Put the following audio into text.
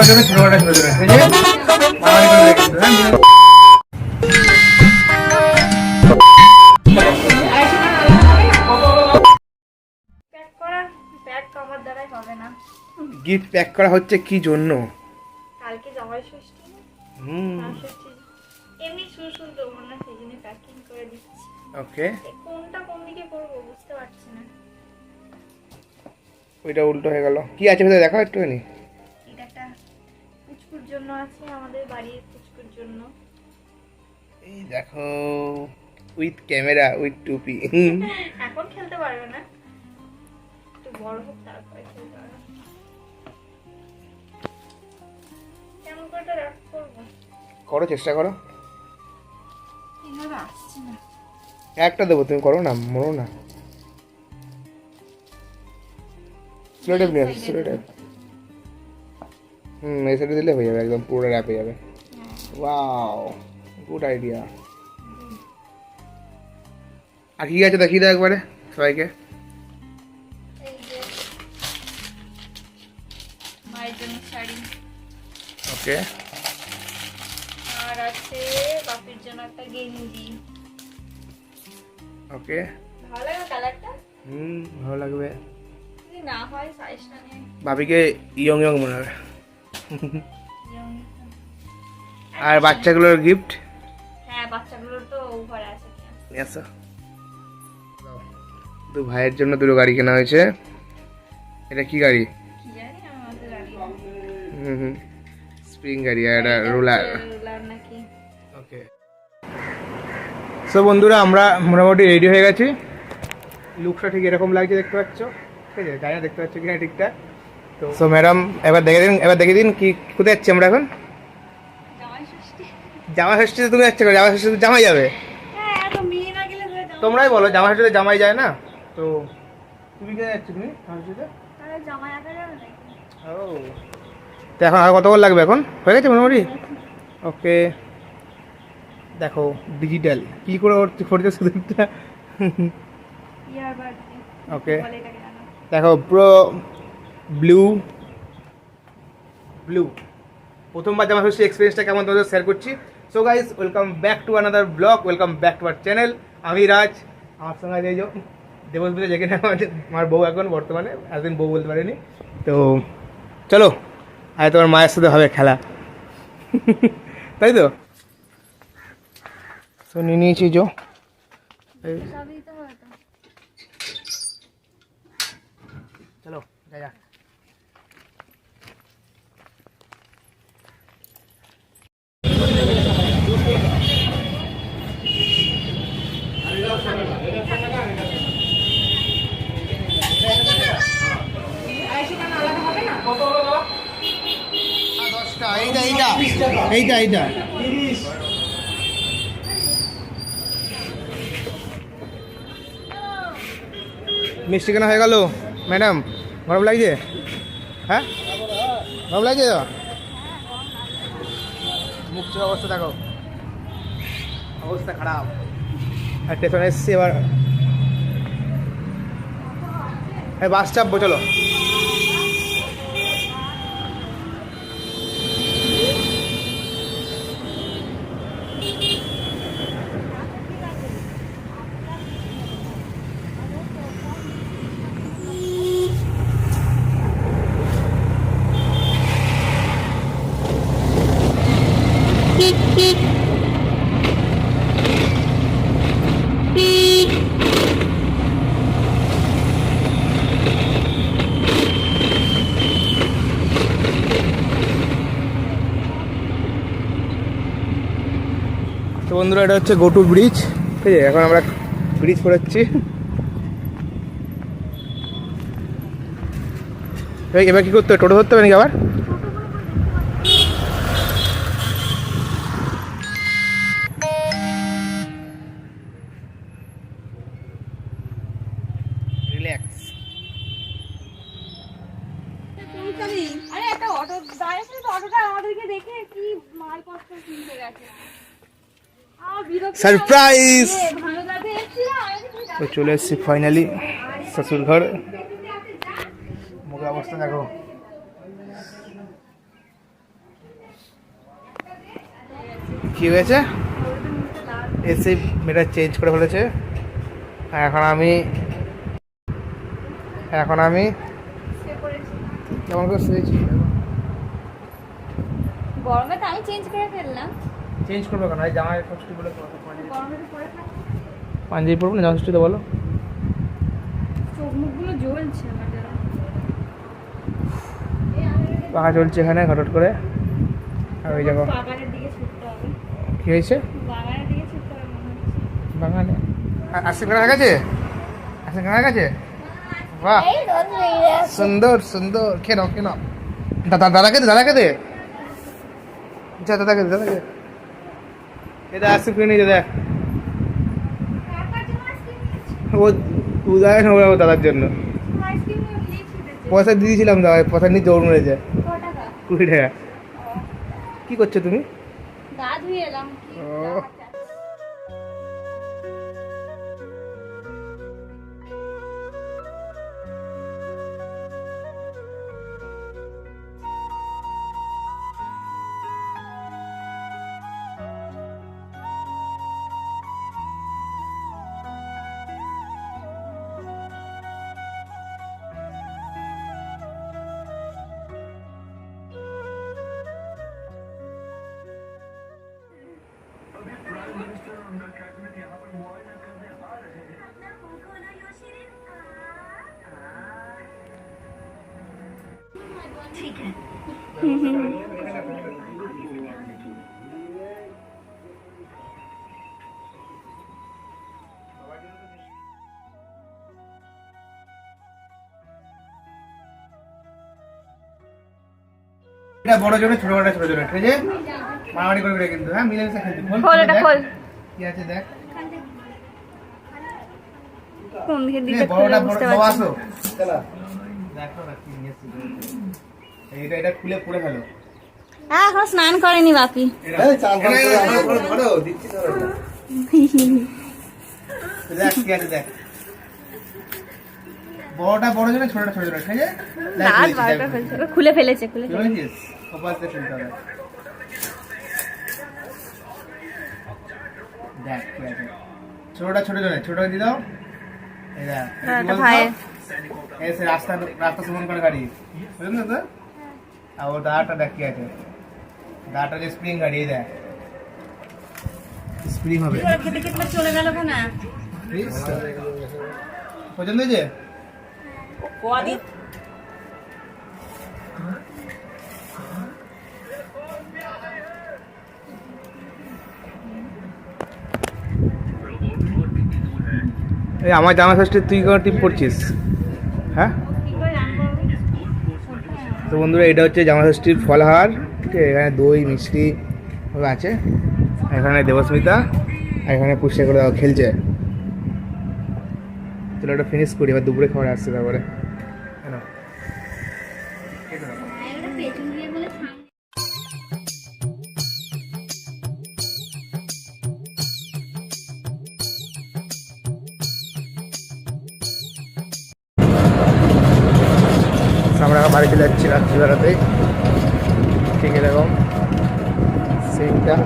বড়টার জন্য ছোট বড়টা ছোট জন্য, ঠিক আছে? মারামারি করে রেখেছো, হ্যাঁ? গিফট প্যাক করা হচ্ছে কি জন্য? কালকে জামাই ষষ্ঠী না? ষষ্ঠী এমনি সুর দেবো না, সেই জন্য প্যাকিং করে দিচ্ছি। ওকে, কোনটা কোন দিকে করবো বুঝতে পারছি না। ওইটা উল্টো হয়ে গেল। কি আছে ভেতরে দেখো একটুখানি। এটা একটা পুচকুর জন্য আছে, আমাদের বাড়ির পুচকুর জন্য। এই দেখো, উইথ ক্যামেরা, উইথ টুপি। এখন খেলতে পারবে না, একটু বড় হোক তারপরে খেলতে পারবে। কেমন করে রাখ করবো? করো, চেষ্টা করো। এইভাবে আসছে না। একটা দেবো, তুমি করো না, মরো না। স্লো টেপ নিয়ে আসো, স্লো টেপ। এই সাইডে দিলে হয়ে যাবে, একদম পুরো র্যাপ হয়ে যাবে। Wow, good idea. আর কি আছে দেখিয়ে দাও একবারে সবাইকে। এই যে মায়ের জন্য শাড়ি, ওকে। আর আছে বাপির জন্য একটা গেঞ্জি। ওকে, ভালো লাগে কালারটা? ভালো লাগবে। যদি না হয় সাইজটা নিয়ে ভাবিকে ইয়ং ইয়ং মনে হবে। আর বাচ্চাগুলোর গিফট? হ্যাঁ, বাচ্চাগুলোর তো ঘরে আছে। আচ্ছা, দু ভাইয়ের জন্য দুটো গাড়ি কেনা হয়েছে। এটা কি গাড়ি? কি জানি, আমাদের গাড়ি স্প্রিং গাড়ি আর এটা রোলার নাকি। ওকে, সো বন্ধুরা আমরা মোটামুটি রেডি হয়ে গেছি। লুকটা ঠিক এরকম লাগছে, দেখতে পাচ্ছ? ঠিক আছে, জানি না দেখতে পাচ্ছ কিনা ঠিকঠাক। তো সো ম্যাডাম এবার দেখে দিন কি কোথায় যাচ্ছি আমরা এখন? জামাই ষষ্ঠীতে তুমি যাচ্ছ? জামাই ষষ্ঠীতে জামাই যাবে? তোমরাই বলো, জামাই ষষ্ঠীতে জামাই যায় না? তো তুমি কোথায় যাচ্ছ? তুমি জামাই ষষ্ঠীতে? ও, তো এখন আর কতক্ষণ লাগবে? এখন হয়ে গেছে মোটামুটি। ওকে, দেখো ডিজিটাল কি করে করছে সুদীপটা। ওকে, দেখো পুরো ব্লু ব্লু। প্রথমবার জামা ষষ্ঠী এক্সপিরিয়েন্সটা কেমন তোমাদের শেয়ার করছি। So guys, welcome back to another blog, welcome back to our channel. আমি রাজ, আমার সঙ্গে আছে এই যে দেবস্মিতা, যেখানে আমার বউ এখন বর্তমানে, এতদিন বউ বলতে পারিনি। তো চলো, আজ তোমার মায়ের সাথে হবে খেলা, তাই তো? তো নিয়ে নিয়েছি যো, চলো যা যাক। এইটা মিষ্টি কেনা হয়ে গেল ম্যাডাম? গরম লাগছে? হ্যাঁ, গরম লাগছে তো? মুখ চোখ অবস্থা দেখো, অবস্থা খারাপ। আর স্টেশনে এসেছি এবার, বাস চাপবো, চলো। তো বন্ধুরা, এটা হচ্ছে গোটু ব্রিজ, ঠিক আছে? এখন আমরা ব্রিজ করাচ্ছি। এবার কি করতে হবে? টোটো ধরতে হবে নাকি আবার? রিল্যাক্স। আরে একটা অটো দাঁড়িয়েছিল, তো অটোটা আমাদেরকে দেখে কি মালপত্র কিনতে গেছে। সারপ্রাইজ! তো চলে এসেছি ফাইনালি শ্বশুর ঘর। মুখের অবস্থা দেখো, কি হয়েছে ওদের মুখটা লাল। এসে মেয়েটা চেঞ্জ করে ফেলেছে। এখন আমি সে পড়েছে। কেমন করে শুয়েছি। গরমে তো আমি চেঞ্জ করে ফেললাম। চেঞ্জ করবো কেন এই জামাই ষষ্ঠী বলে গরমে তো পরে থাকবে। পাঞ্জাবি পরবো না জামা ষষ্ঠীতে বলো। চোখ মুখগুলো জ্বলছে আমার যেন। পাখা চলছে এখানে হঠাৎ করে। আর ওই জায়গা বাগানের দিকে ছুটতে হবে। কি হয়েছে বাগানের দিকে ছুটতে হবে মনে হচ্ছে। বাগানে আসতে হয়ে গেছে আসতে হয়ে গেছে। বাহ সুন্দর সুন্দর খেয়ে নাও খেয়ে নাও। দাদাকে দে যা দাদাকে এটা আসতে ফিরে নিয়ে দেখ ও উদয় না ওরা দাদার জন্য পয়সা দিয়ে দিয়েছিলাম দাদা পয়সা নিয়ে দৌড় মেরেছে 20 টাকা। কি করছো তুমি? গা ধুয়ে এলাম। ও এটা বড় জন্য ছোট জন্য ঠিক আছে মারামারি করবে কিন্তু হ্যাঁ মিলেমিশে খেলতে খোল এটা খোল। কি আছে দেখ কোন দিকে দিকে বড়টা খুলে বুঝতে বড় পারছি আসো চলো দেখো না কি নিয়েছি এটা খুলে পড়ে ফেলো। হ্যাঁ এখন স্নান করেনি বাপি। ধরো দিচ্ছি ধরো দেখ কি আছে দেখ বড়টা বড় জন্য ছোটটা ছোট জন্য ঠিক আছে রাত 12টা ফেলছে ও খুলে ফেলেছে খুলে ফেলেছে। বুঝেছিস কপাল দিয়ে ফেলতে হবে দেখ কি আছে ছোটটা ছোট জন্য ছোটটা দিয়ে দাও এই দেখ হ্যাঁ এটা ভাইয়ের। এসে রাস্তা সমান করে গাড়ি বুঝলি না তো আর ও দাঁড়টা দেখ কি আছে দাঁড়টা যে স্প্রিং গাড়ি এই দেখ স্প্রিং হবে খেতে খেতে চলে গেল না পছন্দ হয়েছে কোয়াদি এই আমার জামা ষষ্ঠী তুই কোন টিপ পড়ছিস হ্যাঁ কি করে জানবো আমি? তো বন্ধুরা এটা হচ্ছে জামা ষষ্ঠীর ফলহার ঠিক আছে এখানে দই মিষ্টি ওগুলো আছে এখানে দেবস্মিতা আর এখানে পুষ্টি করে খেলছে তাহলে ওটা ফিনিশ করি এবার দুপুরে খাবার আসছে তারপরে কেন এটা পেছন দিয়ে বলে সামনে। আমরা এখন বাড়িতে যাচ্ছি রাত্রিবেলাতে ঠিক এরকম সিনটা